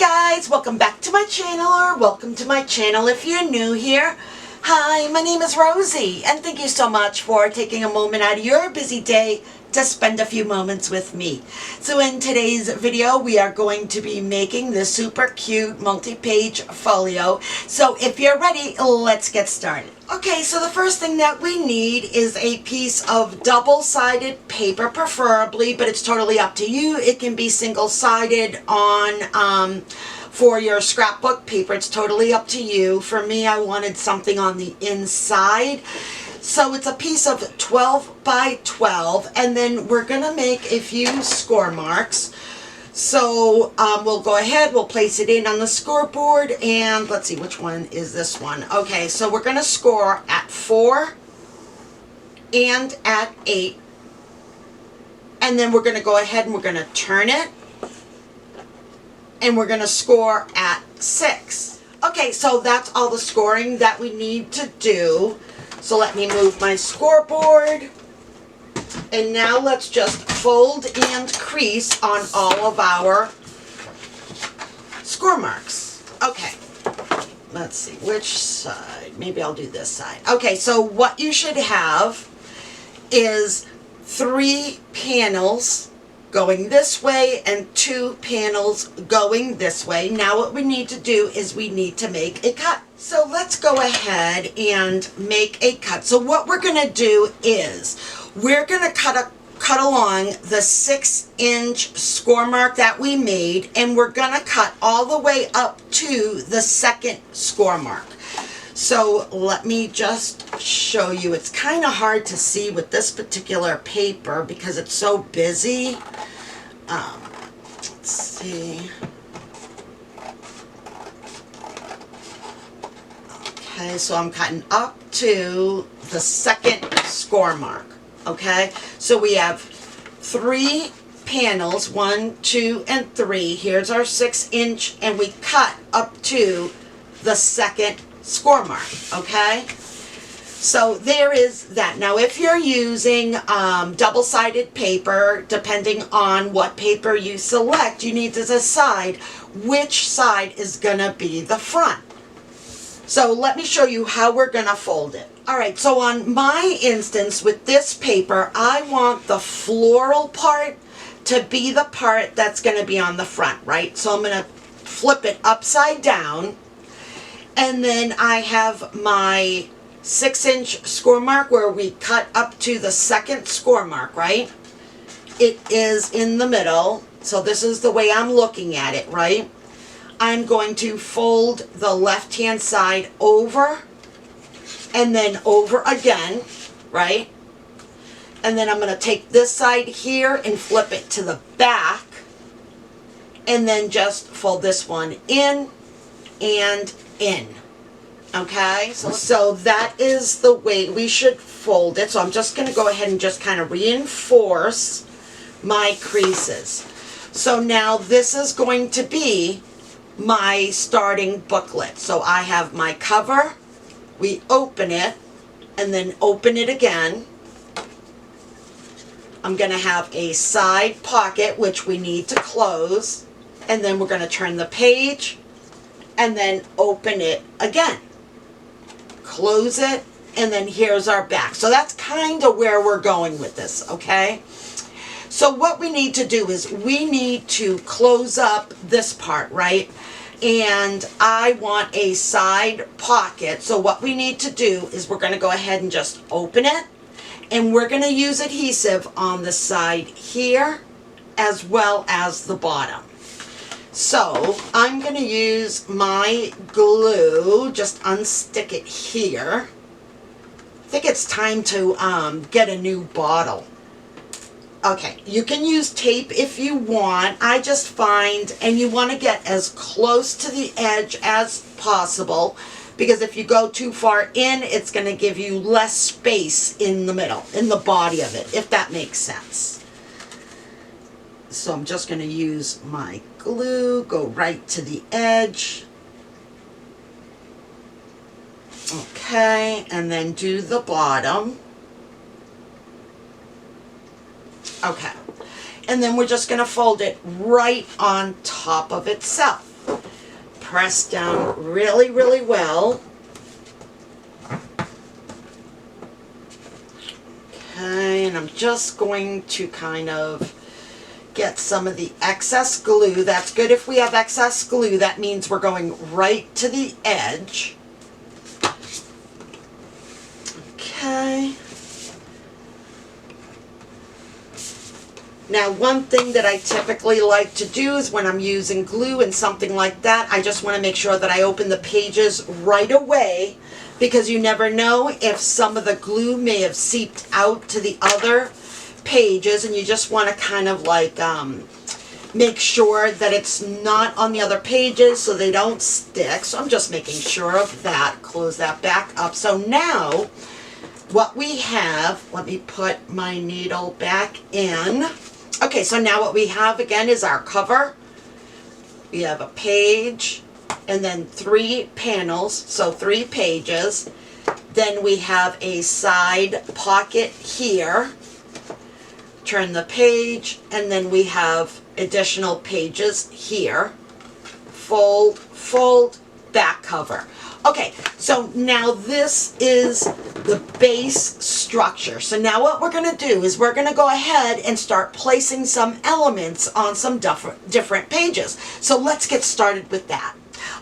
guys, welcome back to my channel, or welcome to my channel if you're new here. Hi, my name is Rosie, and thank you so much for taking a moment out of your busy day to spend a few moments with me. So in today's video, we are going to be making this super cute multi-page folio. So if you're ready, let's get started. Okay, so the first thing that we need is a piece of double-sided paper, preferably, but it's totally up to you. It can be single-sided on for your scrapbook paper. It's totally up to you. For me, I wanted something on the inside. So it's a piece of 12 by 12, and then we're going to make a few score marks. So we'll go ahead, we'll place it in on the scoreboard, and let's see, which one is this one? Okay, so we're going to score at 4 and at 8, and then we're going to go ahead and we're going to turn it, and we're going to score at 6. Okay, so that's all the scoring that we need to do. So let me move my scoreboard, and now let's just fold and crease on all of our score marks. Okay, let's see, which side? Maybe I'll do this side. Okay, so what you should have is 3 panels going this way and 2 panels going this way. Now what we need to do is we need to make a cut. So let's go ahead and make a cut. So what we're going to do is we're going to cut along the 6-inch score mark that we made, and we're going to cut all the way up to the 2nd score mark. So let me just show you. It's kind of hard to see with this particular paper because it's so busy. Let's see. Okay, so I'm cutting up to the 2nd score mark. Okay, so we have 3 panels, 1, 2, and 3. Here's our 6-inch, and we cut up to the 2nd score mark. Okay, so there is that. Now if you're using double-sided paper, depending on what paper you select, you need to decide which side is gonna be the front. So let me show you how we're gonna fold it. Alright, so on my instance with this paper, I want the floral part to be the part that's gonna be on the front, right? So I'm gonna flip it upside down, and then I have my 6-inch score mark where we cut up to the 2nd score mark, right? It is in the middle, so this is the way I'm looking at it, right? I'm going to fold the left-hand side over and then over again, right? And then I'm going to take this side here and flip it to the back, and then just fold this one in and in. Okay, so that is the way we should fold it. So I'm just going to go ahead and just kind of reinforce my creases. So now this is going to be my starting booklet. So I have my cover, we open it, and then open it again. I'm going to have a side pocket, which we need to close, and then we're going to turn the page, and then open it again. Close it, and then here's our back. So that's kind of where we're going with this, okay? So what we need to do is we need to close up this part, right? And I want a side pocket. So what we need to do is we're going to go ahead and just open it, and we're going to use adhesive on the side here as well as the bottom. So I'm going to use my glue, just unstick it here. I think it's time to get a new bottle. Okay, you can use tape if you want. I just find, and you want to get as close to the edge as possible, because if you go too far in, it's going to give you less space in the middle, in the body of it, if that makes sense. So I'm just going to use my glue, go right to the edge. Okay, and then do the bottom. Okay, and then we're just going to fold it right on top of itself. press down really, really well. Okay, and I'm just going to kind of get some of the excess glue. That's good if we have excess glue. That means we're going right to the edge. Okay. Now, one thing that I typically like to do is when I'm using glue and something like that, I just want to make sure that I open the pages right away, because you never know if some of the glue may have seeped out to the other pages, and you just want to kind of like make sure that it's not on the other pages so they don't stick. So I'm just making sure of that. Close that back up. So now what we have, let me put my needle back in. Okay, so now what we have again is our cover. We have a page and then 3 panels, so 3 pages. Then we have a side pocket here. Turn the page, and then we have additional pages here. Fold, fold, back cover. Okay, so now this is the base structure. So now what we're going to do is we're going to go ahead and start placing some elements on some different pages. So let's get started with that.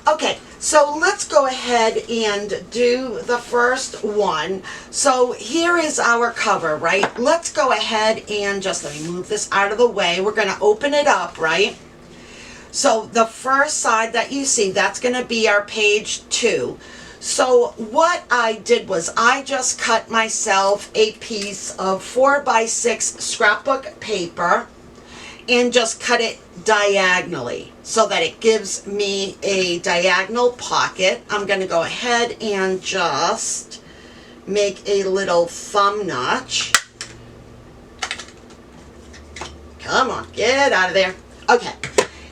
Okay, so let's go ahead and do the first one. So here is our cover, right? Let's go ahead and just, let me move this out of the way. We're going to open it up, right? So the first side that you see, that's going to be our page 2. So what I did was I just cut myself a piece of 4x6 scrapbook paper and just cut it diagonally so that it gives me a diagonal pocket. I'm going to go ahead and just make a little thumb notch. Come on, get out of there. Okay.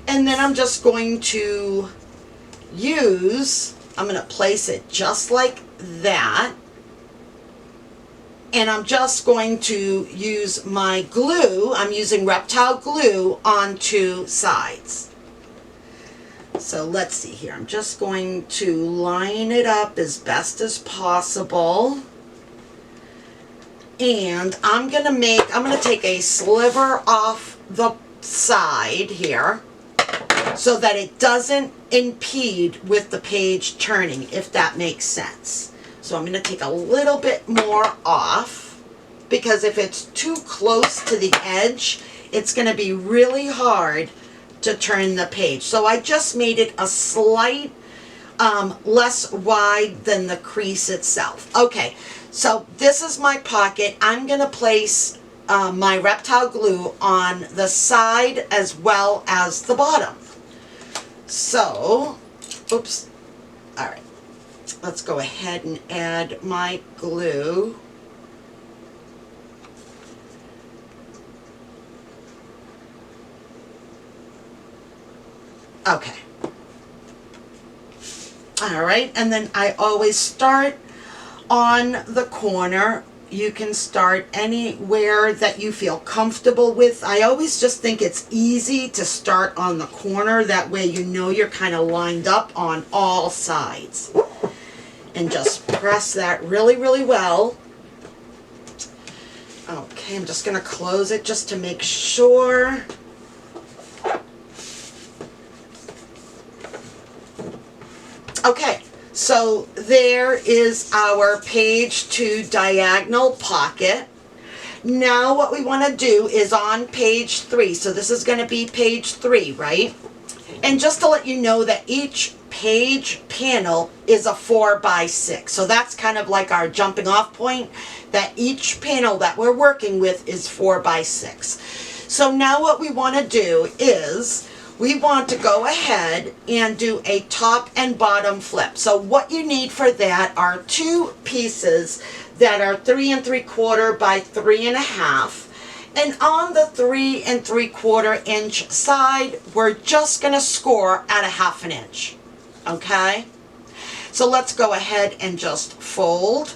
And then I'm just going to I'm going to place it just like that. And I'm just going to use my glue. I'm using Reptile glue on 2 sides. So let's see here. I'm just going to line it up as best as possible. And I'm going to take a sliver off the side here, so that it doesn't impede with the page turning, if that makes sense. So I'm going to take a little bit more off, because if it's too close to the edge, it's going to be really hard to turn the page. So I just made it a slight less wide than the crease itself. Okay, so this is my pocket. I'm going to place my Reptile glue on the side as well as the bottom. So, oops, all right, let's go ahead and add my glue. Okay. All right, and then I always start on the corner. You can start anywhere that you feel comfortable with. I always just think it's easy to start on the corner. That way you know you're kind of lined up on all sides. And just press that really, really well. Okay, I'm just going to close it just to make sure. Okay. So there is our page 2 diagonal pocket. Now what we want to do is on page 3. So this is going to be page 3, right? And just to let you know that each page panel is a 4x6. So that's kind of like our jumping off point, that each panel that we're working with is 4x6. So now what we want to do is we want to go ahead and do a top and bottom flip. So what you need for that are 2 pieces that are 3 3/4 by 3 1/2. And on the 3 3/4 inch side, we're just going to score at a 1/2 inch. Okay? So let's go ahead and just fold.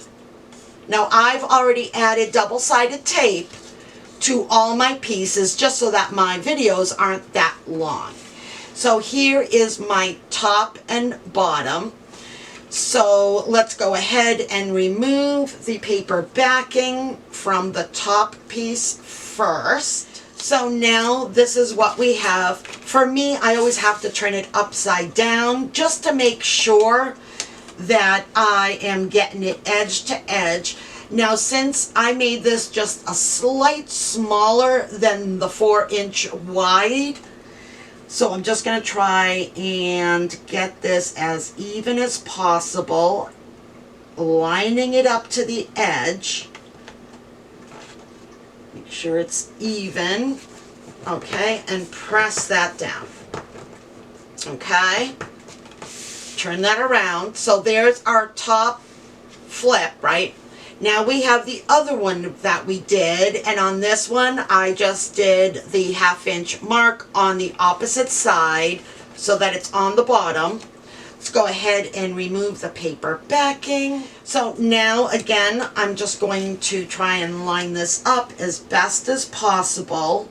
Now I've already added double-sided tape to all my pieces just so that my videos aren't that long. So here is my top and bottom. So let's go ahead and remove the paper backing from the top piece first. So now this is what we have. For me, I always have to turn it upside down just to make sure that I am getting it edge to edge. Now, since I made this just a slight smaller than the 4-inch wide, so I'm just going to try and get this as even as possible, lining it up to the edge. Make sure it's even. Okay, and press that down. Okay, turn that around. So there's our top flip, right? Now we have the other one that we did, and on this one I just did the 1/2-inch mark on the opposite side so that it's on the bottom. Let's go ahead and remove the paper backing. So now again, I'm just going to try and line this up as best as possible.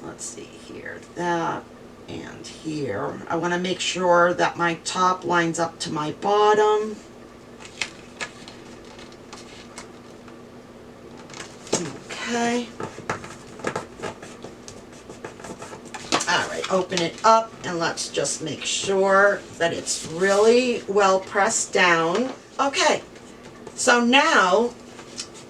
Let's see here, that and here. I want to make sure that my top lines up to my bottom. Okay. Alright, open it up and let's just make sure that it's really well pressed down. Okay, so now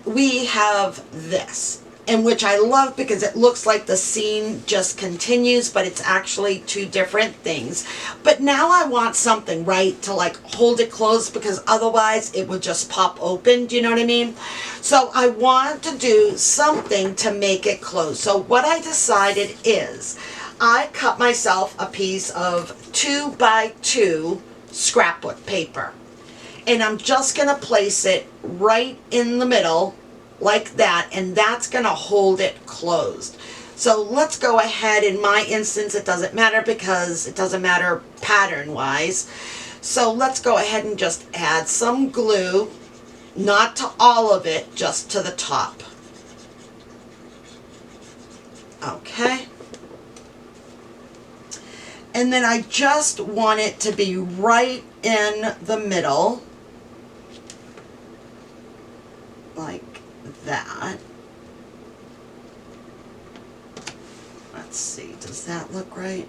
we have this, in which I love because it looks like the scene just continues, but it's actually two different things. But now I want something, right, to like hold it closed, because otherwise it would just pop open, do you know what I mean? So I want to do something to make it close. So what I decided is I cut myself a piece of 2x2 scrapbook paper, and I'm just going to place it right in the middle like that, and that's going to hold it closed. So let's go ahead. In my instance, it doesn't matter because it doesn't matter pattern wise. So let's go ahead and just add some glue, not to all of it, just to the top. Okay. And then I just want it to be right in the middle, like that. Let's see, does that look right?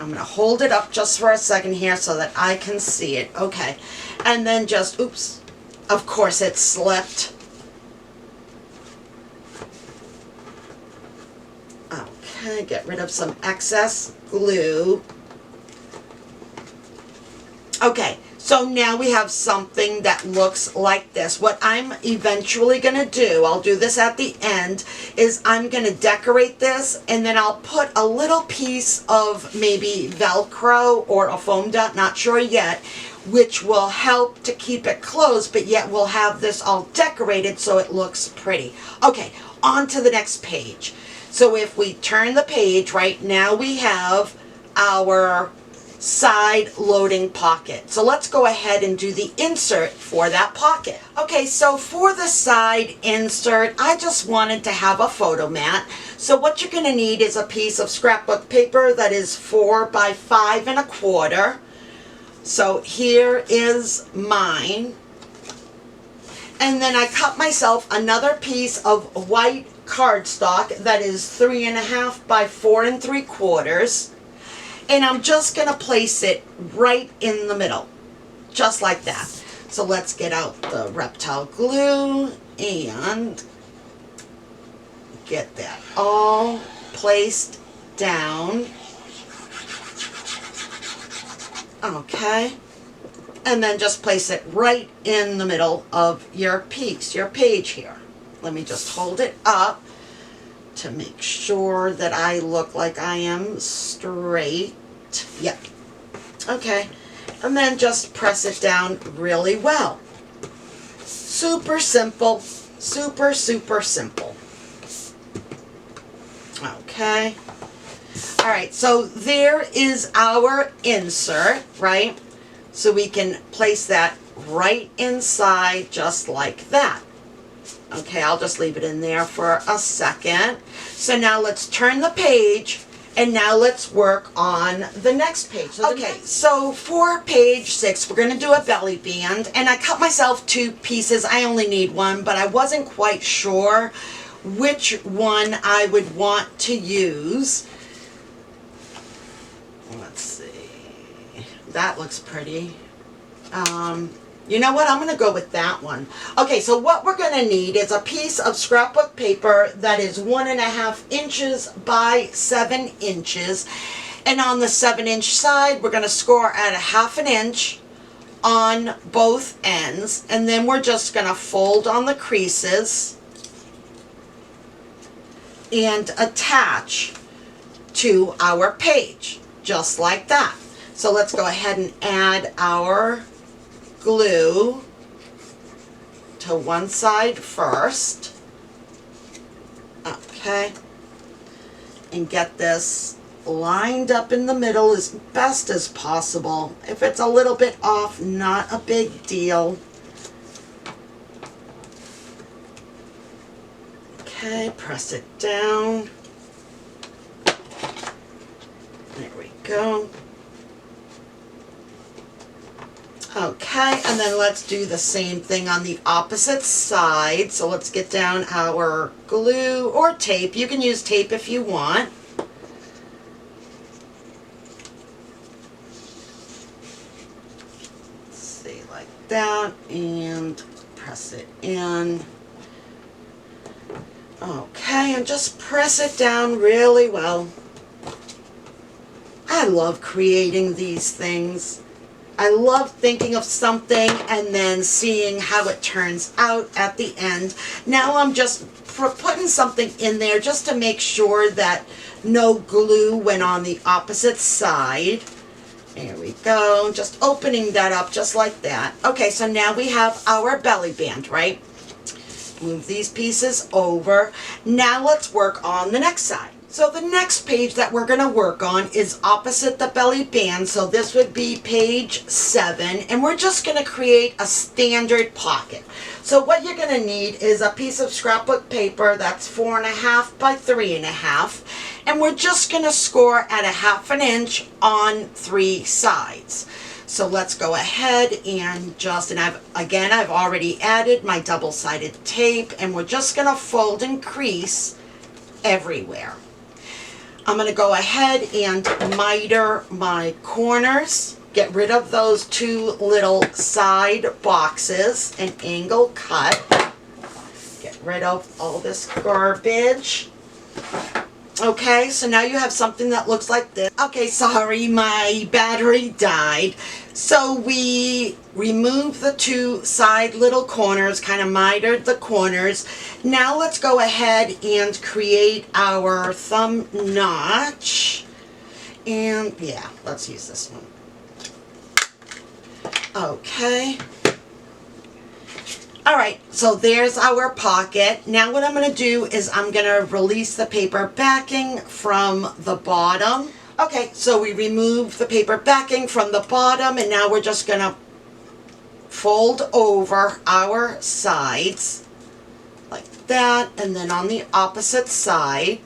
I'm going to hold it up just for a second here so that I can see it. Okay, and then just, oops, of course it slipped. Okay, get rid of some excess glue. Okay, so now we have something that looks like this. What I'm eventually going to do, I'll do this at the end, is I'm going to decorate this, and then I'll put a little piece of maybe Velcro or a foam dot, not sure yet, which will help to keep it closed, but yet we'll have this all decorated so it looks pretty. Okay, on to the next page. So if we turn the page, right now we have our side loading pocket. So let's go ahead and do the insert for that pocket. Okay, so for the side insert, I just wanted to have a photo mat. So what you're going to need is a piece of scrapbook paper that is 4 by 5 1/4. So here is mine. And then I cut myself another piece of white cardstock that is 3 1/2 by 4 3/4. And I'm just going to place it right in the middle, just like that. So let's get out the reptile glue and get that all placed down. Okay. And then just place it right in the middle of your piece, your page here. Let me just hold it up to make sure that I look like I am straight. Yep. Okay. And then just press it down really well. Super simple. Super, super simple. Okay. All right. So there is our insert, right? So we can place that right inside just like that. Okay, I'll just leave it in there for a second. So now let's turn the page And now let's work on the next page. So for page 6, we're going to do a belly band, and I cut myself 2 pieces. I only need 1, but I wasn't quite sure which one I would want to use. Let's see. That looks pretty. You know what? I'm going to go with that one. Okay, so what we're going to need is a piece of scrapbook paper that is 1.5 inches by 7 inches. And on the 7-inch side, we're going to score at 1/2 inch on both ends. And then we're just going to fold on the creases and attach to our page, just like that. So let's go ahead and add our glue to one side first. Okay. And get this lined up in the middle as best as possible. If it's a little bit off, not a big deal. Okay, press it down. There we go. Okay, and then let's do the same thing on the opposite side. So let's get down our glue or tape. You can use tape if you want. Let's see, like that, and press it in. Okay, and just press it down really well. I love creating these things. I love thinking of something and then seeing how it turns out at the end. Now I'm just putting something in there just to make sure that no glue went on the opposite side. There we go. Just opening that up just like that. Okay, so now we have our belly band, right? Move these pieces over. Now let's work on the next side. So the next page that we're going to work on is opposite the belly band. So this would be page 7, and we're just going to create a standard pocket. So what you're going to need is a piece of scrapbook paper that's 4.5 by 3.5, and we're just going to score at 1/2 inch on 3 sides. So let's go ahead and I've already added my double-sided tape, and we're just going to fold and crease everywhere. I'm going to go ahead and miter my corners, get rid of those 2 little side boxes, and angle cut. Get rid of all this garbage. Okay, so now you have something that looks like this. Okay, sorry, my battery died. So we removed the 2 side little corners, kind of mitered the corners. Now let's go ahead and create our thumb notch. And yeah, let's use this one. Okay. Alright, so there's our pocket. Now what I'm going to do is I'm going to release the paper backing from the bottom. Okay, so we remove the paper backing from the bottom, and now we're just going to fold over our sides like that, and then on the opposite side.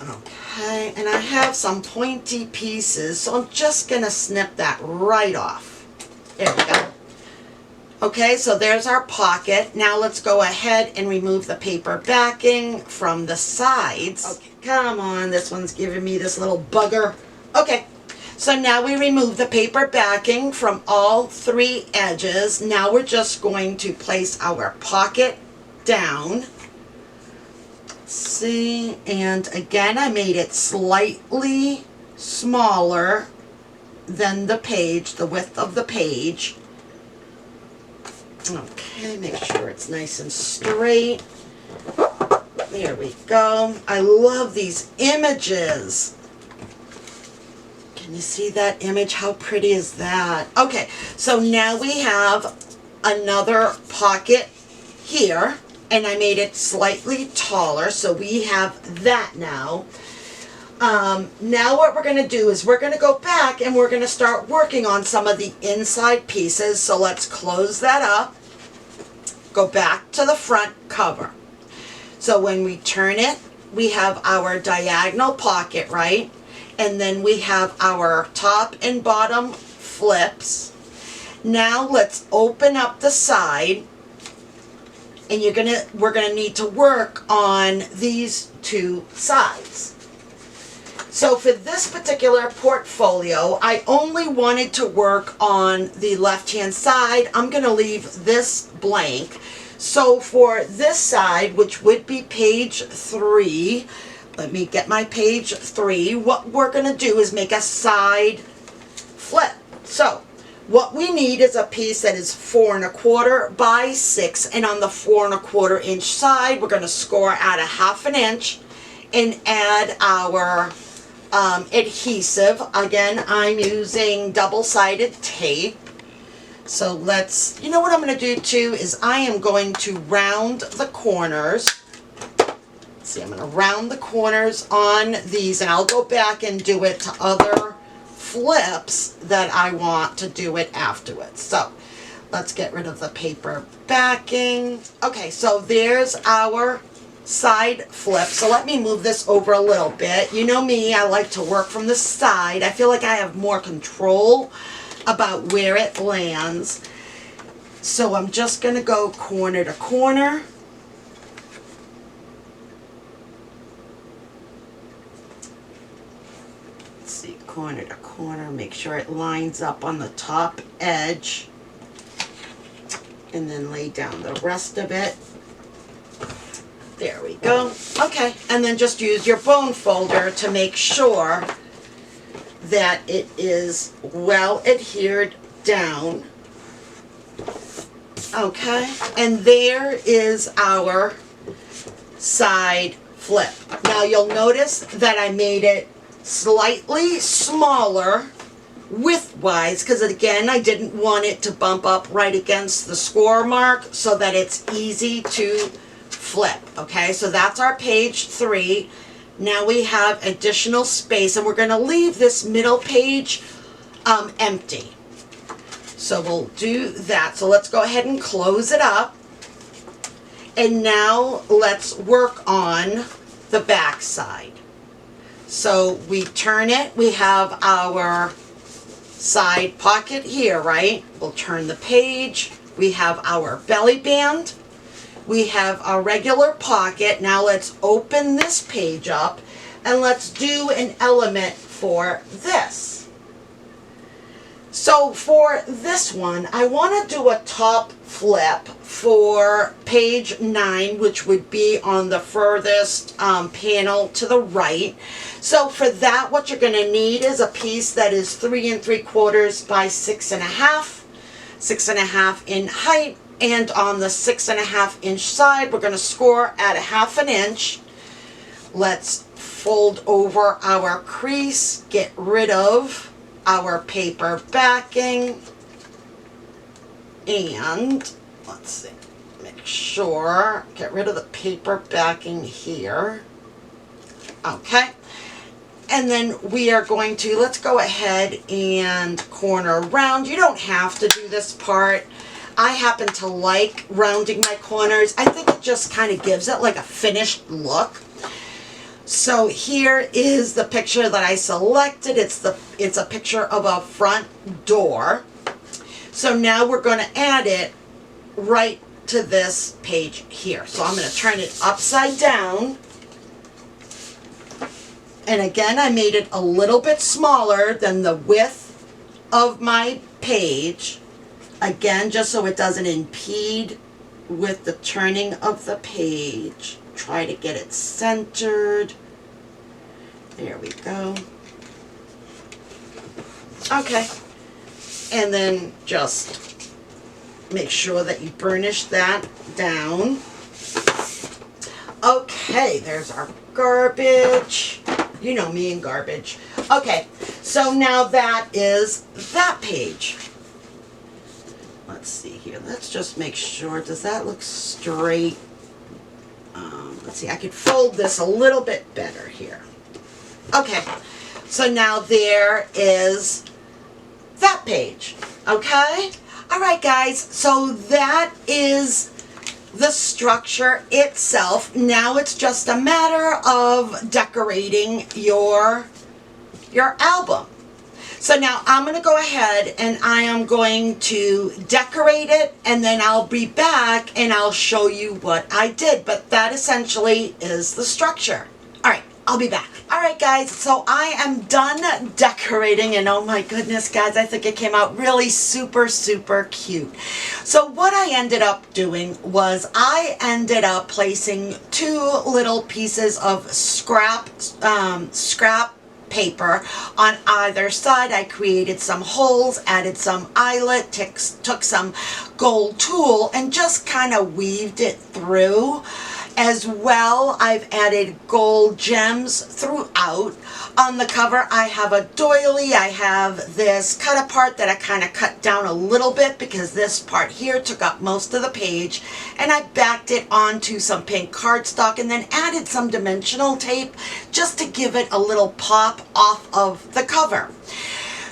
Okay, and I have some pointy pieces, so I'm just going to snip that right off. There we go. Okay, so there's our pocket. Now let's go ahead and remove the paper backing from the sides. Okay, come on, this one's giving me this little bugger. Okay, so now we remove the paper backing from all 3 edges. Now we're just going to place our pocket down. Let's see, and again, I made it slightly smaller than the page, the width of the page. Okay, make sure it's nice and straight. There we go. I love these images. Can you see that image? How pretty is that? Okay, so now we have another pocket here, and I made it slightly taller, so we have that now. Now what we're going to do is we're going to go back and we're going to start working on some of the inside pieces. So let's close that up, go back to the front cover. So when we turn it we have our diagonal pocket, right? And then we have our top and bottom flips. Now let's open up the side, and we're gonna need to work on these two sides. So for this particular portfolio, I only wanted to work on the left-hand side. I'm gonna leave this blank. So for this side, which would be page 3, let me get my page 3. What we're gonna do is make a side flip. So what we need is a piece that is 4 1/4 by 6, and on the 4 1/4 inch side, we're gonna score at a 1/2 inch and add our adhesive. Again, I'm using double-sided tape. So you know what I'm going to do too is I am going to round the corners. Let's see, I'm going to round the corners on these, and I'll go back and do it to other flips that I want to do it afterwards. So let's get rid of the paper backing. Okay, so there's our side flip. So let me move this over a little bit. You know me, I like to work from the side. I feel like I have more control about where it lands. So I'm just going to go corner to corner. Let's see, corner to corner, make sure it lines up on the top edge, and then lay down the rest of it. There we go. Okay, and then just use your bone folder to make sure that it is well adhered down. Okay, and there is our side flip. Now you'll notice that I made it slightly smaller width-wise, because again, I didn't want it to bump up right against the score mark, so that it's easy to flip. Okay, so that's our page 3. Now we have additional space, and we're going to leave this middle page empty. So we'll do that. So let's go ahead and close it up. And now let's work on the back side. So we turn it. We have our side pocket here, right? We'll turn the page. We have our belly band. We have our regular pocket. Now let's open this page up and let's do an element for this. So for this one, I want to do a top flip for page 9, which would be on the furthest panel to the right. So for that, what you're going to need is a piece that is 3 3/4 by 6 1/2, 6 1/2 in height. And on the 6 1/2 inch side, we're going to score at a 1/2 inch. Let's fold over our crease, get rid of our paper backing, and let's see, make sure, get rid of the paper backing here. Okay, and then we are going to, let's go ahead and corner around. You don't have to do this part. I happen to like rounding my corners. I think it just kind of gives it like a finished look. So here is the picture that I selected. It's a picture of a front door. So now we're going to add it right to this page here. So I'm going to turn it upside down. And again, I made it a little bit smaller than the width of my page. Again, just so it doesn't impede with the turning of the page. Try to get it centered. There we go. Okay. And then just make sure that you burnish that down. Okay, there's our garbage. You know me and garbage. Okay, so now that is that page. Let's see here. Let's just make sure. Does that look straight? Let's see. I could fold this a little bit better here. Okay. So now there is that page. Okay. All right, guys. So that is the structure itself. Now it's just a matter of decorating your album. So now I'm going to go ahead and I am going to decorate it, and then I'll be back and I'll show you what I did. But that essentially is the structure. All right, I'll be back. All right, guys, so I am done decorating, and oh my goodness, guys, I think it came out really super, super cute. So what I ended up doing was I ended up placing 2 little pieces of scrap paper on either side. I created some holes, added some eyelet, took some gold tulle and just kind of weaved it through. As well, I've added gold gems throughout. On the cover, I have a doily. I have this cut apart that I kind of cut down a little bit because this part here took up most of the page. And I backed it onto some pink cardstock and then added some dimensional tape just to give it a little pop off of the cover.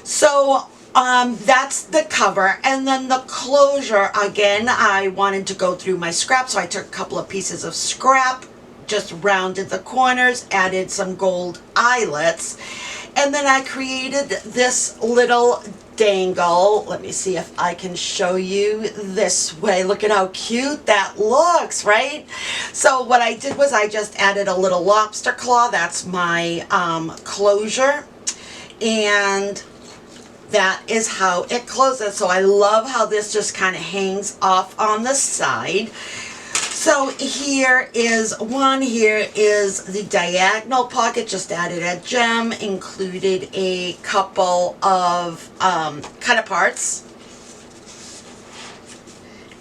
So that's the cover. And then the closure, again, I wanted to go through my scrap, so I took a couple of pieces of scrap, just rounded the corners, added some gold eyelets, and then I created this little dangle. Let me see if I can show you this way. Look at how cute that looks, right? So what I did was I just added a little lobster claw. That's my closure, and that is how it closes. So I love how this just kind of hangs off on the side. So here is one. Here is the diagonal pocket. Just added a gem, included a couple of cut aparts,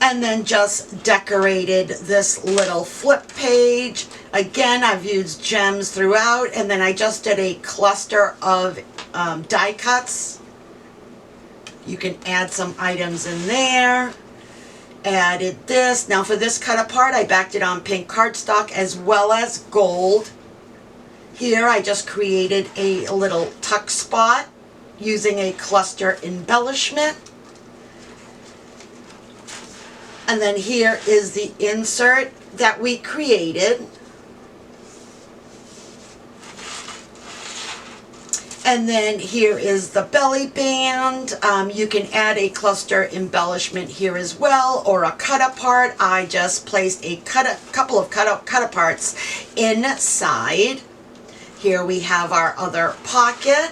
and then just decorated this little flip page. Again, I've used gems throughout, and then I just did a cluster of die cuts. You can add some items in there. Added this. Now for this cut apart, I backed it on pink cardstock as well as gold. Here I just created a little tuck spot using a cluster embellishment. And then here is the insert that we created. And then here is the belly band. You can add a cluster embellishment here as well, or a cut apart. I just placed a couple of cut aparts inside. Here we have our other pocket,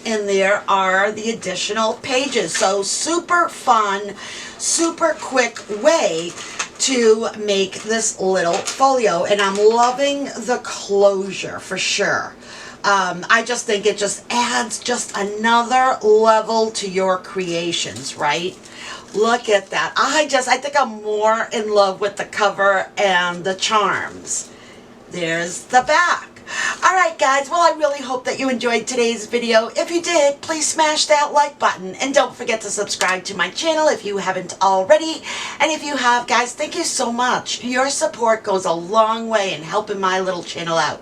and there are the additional pages. So super fun, super quick way to make this little folio, and I'm loving the closure for sure. I just think it just adds just another level to your creations, right? Look at that. I think I'm more in love with the cover and the charms. There's the back. Alright guys, well I really hope that you enjoyed today's video. If you did, please smash that like button, and don't forget to subscribe to my channel if you haven't already. And if you have, guys, thank you so much. Your support goes a long way in helping my little channel out.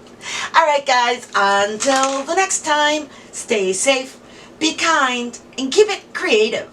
Alright guys, until the next time, stay safe, be kind, and keep it creative.